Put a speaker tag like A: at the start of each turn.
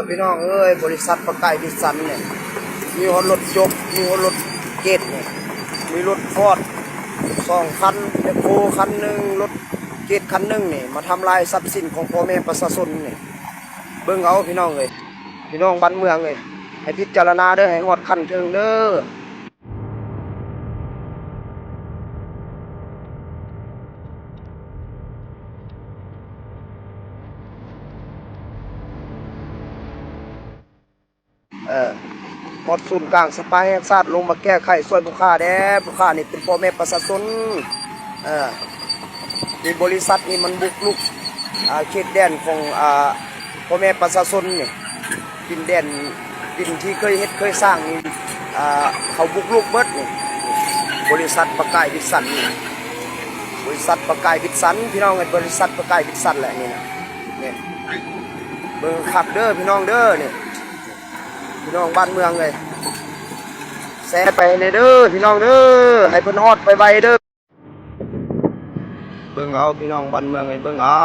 A: พี่น้องเอ้ยบริษัทประกายดิสันเนี่ยมีรถยกมีรถเกตเนี่ยมีรถฟอร์ด2 คันแมคโครคันหนึ่งรถเกตคันหนึ่งนี่มาทำลายทรัพย์สินของพ่อแม่ประชาชนเนี่ยเบิ่งเอาพี่น้องเอ้ยพี่น้องบ้านเมืองเอ้ยให้พิจารณาเด้อให้ฮอดขั้นถึงเด้อหมดศูนย์กลางสปายแห่งชาติลงมาแก้ไขช่วยผู้ค้าแด้ผู้ค้านี่เป็นพ่อแม่ประชาชนเอ่อมีบริษัทนี่มันบุกรุกเขตแดนของพ่อแม่ประชาชนนี่ดินแดนดินที่เคยเฮ็ดเคยสร้างนี่เขาบุกรุกเบิดนี่บริษัทประกายวิสันนี่บริษัทประกายวิสันพี่น้องไอ้บริษัทประกายวิสันแหละนี่นะเนี่ยเบิ่งขับเด้อพี่น้องเด้อเนี่ยพี่น้องบ้านเมืองเลยแซ่ไปในเด้อพี่น้องเด้อให้เพิ่นฮอดไปไวเด้อเบิ่งเอาพี่น้องบ้านเมืองให้เบิ่งเอา